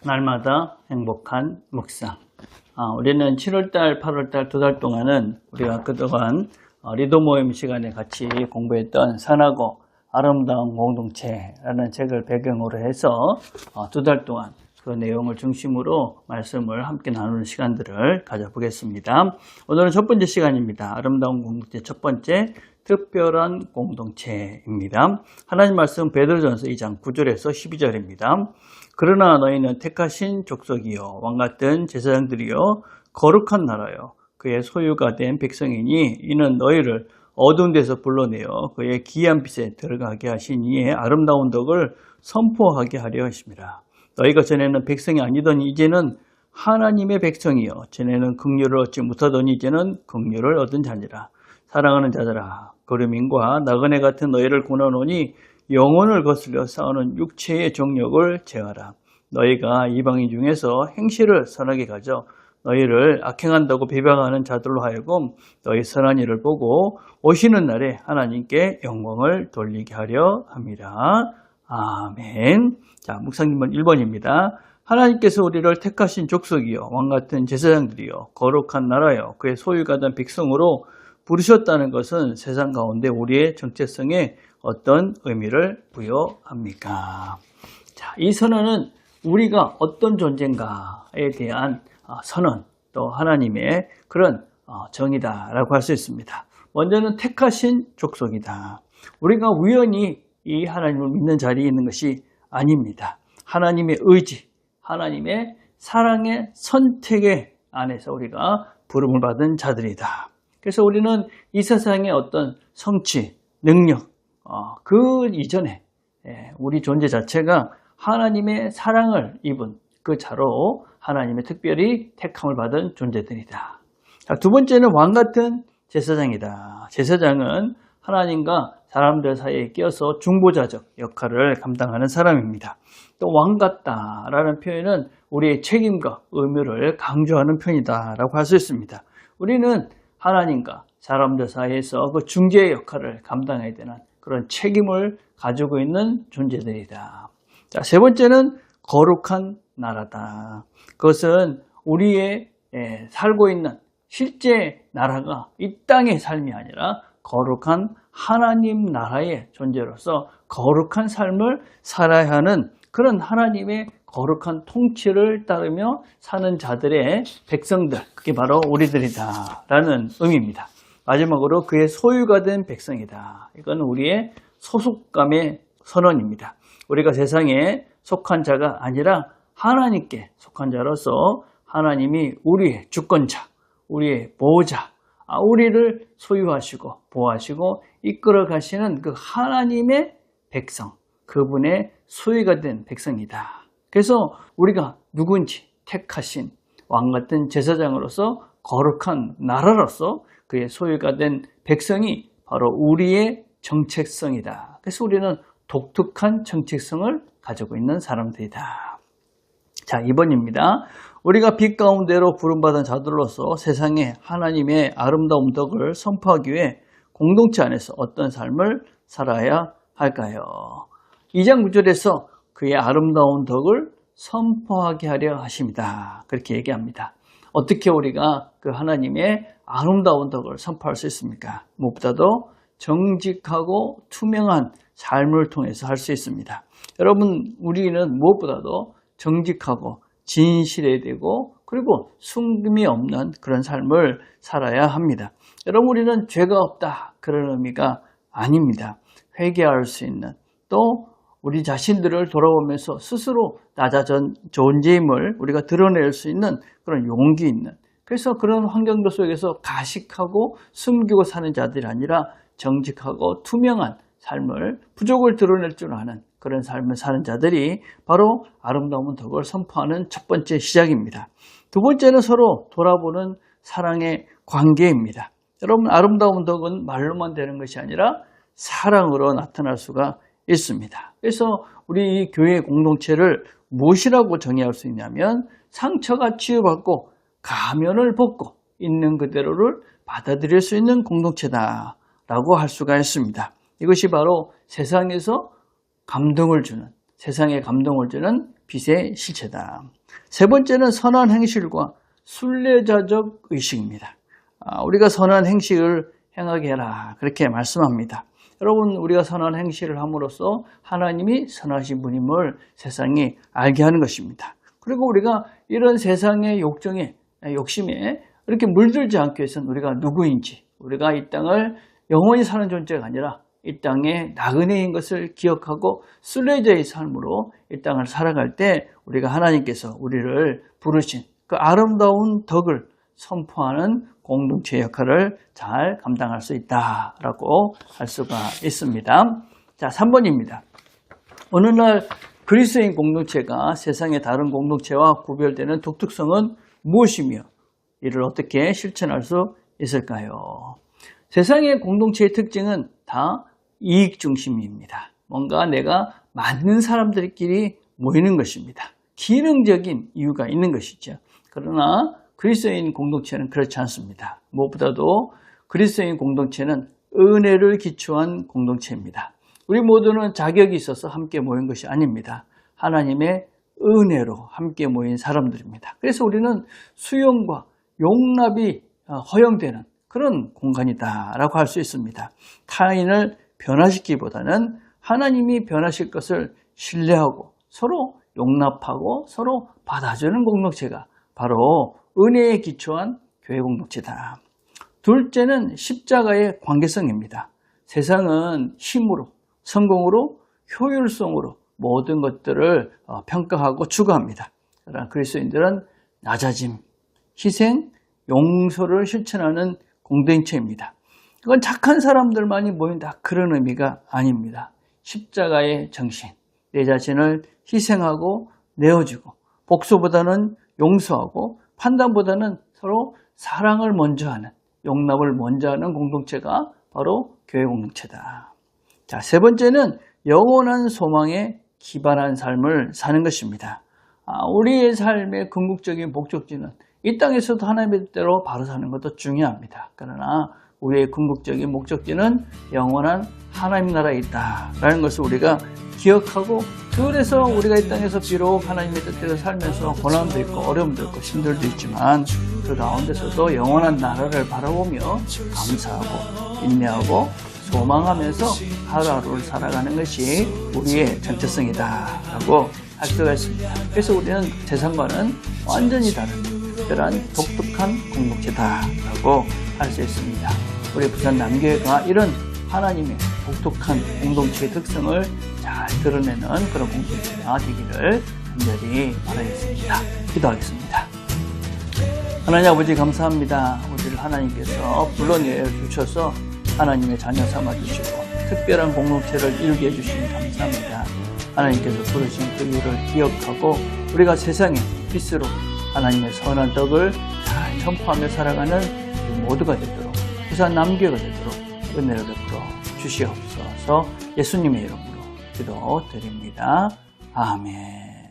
날마다 행복한 묵상. 우리는 7월달, 8월달 두 달 동안은 우리가 그동안 리더 모임 시간에 같이 공부했던 선하고 아름다운 공동체라는 책을 배경으로 해서 두 달 동안 그 내용을 중심으로 말씀을 함께 나누는 시간들을 가져보겠습니다. 오늘은 첫 번째 시간입니다. 아름다운 공동체 첫 번째, 특별한 공동체입니다. 하나님 말씀 베드로전서 2장 9절에서 12절입니다. 그러나 너희는 택하신 족속이요 왕같은 제사장들이요 거룩한 나라요 그의 소유가 된 백성이니 이는 너희를 어두운 데서 불러내어 그의 기이한 빛에 들어가게 하신 이의 아름다운 덕을 선포하게 하려 하심이라. 너희가 전에는 백성이 아니더니 이제는 하나님의 백성이요 전에는 긍휼을 얻지 못하더니 이제는 긍휼을 얻은 자니라. 사랑하는 자들아 그루민과 나그네 같은 너희를 권하노니 영혼을 거슬려 싸우는 육체의 정욕을 제하라. 너희가 이방인 중에서 행실을 선하게 가져 너희를 악행한다고 비방하는 자들로 하여금 너희 선한 일을 보고 오시는 날에 하나님께 영광을 돌리게 하려 함이라. 아멘. 자, 묵상기문 1번입니다. 하나님께서 우리를 택하신 족속이요 왕같은 제사장들이요 거룩한 나라요 그의 소유가 된 백성으로 부르셨다는 것은 세상 가운데 우리의 정체성에 어떤 의미를 부여합니까? 자, 이 선언은 우리가 어떤 존재인가에 대한 선언, 또 하나님의 그런 정의다라고 할 수 있습니다. 먼저는 택하신 족속이다. 우리가 우연히 이 하나님을 믿는 자리에 있는 것이 아닙니다. 하나님의 의지, 하나님의 사랑의 선택의 안에서 우리가 부름을 받은 자들이다. 그래서 우리는 이 세상의 어떤 성취, 능력, 그 이전에 우리 존재 자체가 하나님의 사랑을 입은 그 자로 하나님의 특별히 택함을 받은 존재들이다. 자, 두 번째는 왕같은 제사장이다. 제사장은 하나님과 사람들 사이에 끼어서 중보자적 역할을 감당하는 사람입니다. 또 왕같다라는 표현은 우리의 책임과 의무를 강조하는 표현이다라고 할 수 있습니다. 우리는 하나님과 사람들 사이에서 그 중재의 역할을 감당해야 되는 그런 책임을 가지고 있는 존재들이다. 자, 세 번째는 거룩한 나라다. 그것은 우리의 살고 있는 실제 나라가 이 땅의 삶이 아니라 거룩한 하나님 나라의 존재로서 거룩한 삶을 살아야 하는 그런 하나님의 거룩한 통치를 따르며 사는 자들의 백성들, 그게 바로 우리들이다라는 의미입니다. 마지막으로 그의 소유가 된 백성이다. 이건 우리의 소속감의 선언입니다. 우리가 세상에 속한 자가 아니라 하나님께 속한 자로서 하나님이 우리의 주권자, 우리의 보호자, 우리를 소유하시고 보호하시고 이끌어 가시는 그 하나님의 백성, 그분의 소유가 된 백성이다. 그래서 우리가 누군지 택하신 왕같은 제사장으로서 거룩한 나라로서 그의 소유가 된 백성이 바로 우리의 정체성이다. 그래서 우리는 독특한 정체성을 가지고 있는 사람들이다. 자, 2번입니다. 우리가 빛 가운데로 부름받은 자들로서 세상에 하나님의 아름다운 덕을 선포하기 위해 공동체 안에서 어떤 삶을 살아야 할까요? 2장 9절에서 그의 아름다운 덕을 선포하게 하려 하십니다. 그렇게 얘기합니다. 어떻게 우리가 그 하나님의 아름다운 덕을 선포할 수 있습니까? 무엇보다도 정직하고 투명한 삶을 통해서 할 수 있습니다. 여러분, 우리는 무엇보다도 정직하고 진실해야 되고 그리고 숨김이 없는 그런 삶을 살아야 합니다. 여러분, 우리는 죄가 없다 그런 의미가 아닙니다. 회개할 수 있는 또 우리 자신들을 돌아보면서 스스로 낮아진 존재임을 우리가 드러낼 수 있는 그런 용기 있는, 그래서 그런 환경들 속에서 가식하고 숨기고 사는 자들이 아니라 정직하고 투명한 삶을, 부족을 드러낼 줄 아는 그런 삶을 사는 자들이 바로 아름다운 덕을 선포하는 첫 번째 시작입니다. 두 번째는 서로 돌아보는 사랑의 관계입니다. 여러분, 아름다운 덕은 말로만 되는 것이 아니라 사랑으로 나타날 수가 있습니다. 그래서 우리 이 교회 공동체를 무엇이라고 정의할 수 있냐면 상처가 치유받고 가면을 벗고 있는 그대로를 받아들일 수 있는 공동체다라고 할 수가 있습니다. 이것이 바로 세상에서 감동을 주는, 세상에 감동을 주는 빛의 실체다. 세 번째는 선한 행실과 순례자적 의식입니다. 우리가 선한 행실을 행하게 해라, 그렇게 말씀합니다. 여러분, 우리가 선한 행실을 함으로써 하나님이 선하신 분임을 세상이 알게 하는 것입니다. 그리고 우리가 이런 세상의 욕심에 이렇게 물들지 않기 위해서는 우리가 누구인지, 우리가 이 땅을 영원히 사는 존재가 아니라 이 땅의 나그네인 것을 기억하고 순례자의 삶으로 이 땅을 살아갈 때 우리가 하나님께서 우리를 부르신 그 아름다운 덕을 선포하는 공동체 역할을 잘 감당할 수 있다라고 할 수가 있습니다. 자, 3번입니다. 어느 날 그리스도인 공동체가 세상의 다른 공동체와 구별되는 독특성은 무엇이며 이를 어떻게 실천할 수 있을까요? 세상의 공동체의 특징은 다 이익 중심입니다. 뭔가 내가 맞는 사람들끼리 모이는 것입니다. 기능적인 이유가 있는 것이죠. 그러나 그리스도인 공동체는 그렇지 않습니다. 무엇보다도 그리스도인 공동체는 은혜를 기초한 공동체입니다. 우리 모두는 자격이 있어서 함께 모인 것이 아닙니다. 하나님의 은혜로 함께 모인 사람들입니다. 그래서 우리는 수용과 용납이 허용되는 그런 공간이다라고 할 수 있습니다. 타인을 변화시키기보다는 하나님이 변하실 것을 신뢰하고 서로 용납하고 서로 받아주는 공동체가 바로 은혜에 기초한 교회 공동체다. 둘째는 십자가의 관계성입니다. 세상은 힘으로, 성공으로, 효율성으로 모든 것들을 평가하고 추구합니다. 그러나 그리스도인들은 낮아짐, 희생, 용서를 실천하는 공동체입니다. 그건 착한 사람들만이 모인다, 그런 의미가 아닙니다. 십자가의 정신, 내 자신을 희생하고 내어주고 복수보다는 용서하고 판단보다는 서로 사랑을 먼저 하는, 용납을 먼저 하는 공동체가 바로 교회 공동체다. 자, 세 번째는 영원한 소망에 기반한 삶을 사는 것입니다. 우리의 삶의 궁극적인 목적지는 이 땅에서도 하나님의 뜻대로 바로 사는 것도 중요합니다. 그러나 우리의 궁극적인 목적지는 영원한 하나님 나라에 있다라는 것을 우리가 기억하고, 그래서 우리가 이 땅에서 비록 하나님의 뜻대로 살면서 고난도 있고 어려움도 있고 힘들도 있지만 그 가운데서도 영원한 나라를 바라보며 감사하고 인내하고 소망하면서 하루하루를 살아가는 것이 우리의 정체성이다라고 할 수가 있습니다. 그래서 우리는 세상과는 완전히 다른 특별한 독특한 공동체다라고 할 수 있습니다. 우리 부산 남교회가 이런 하나님의 독특한 공동체의 특성을 잘 드러내는 그런 공동체가 되기를 간절히 바라겠습니다. 기도하겠습니다. 하나님 아버지, 감사합니다. 우리를 하나님께서 불러내 주셔서 하나님의 자녀 삼아주시고 특별한 공동체를 이루게 해주시니 감사합니다. 하나님께서 부르신 그 이유를 기억하고 우리가 세상의 빛으로 하나님의 선한 덕을 잘 전파하며 살아가는 우리 모두가 되도록, 부산 남교회가 되도록 은혜를 베풀어 주시옵소서. 예수님의 이름으로 기도드립니다. 아멘.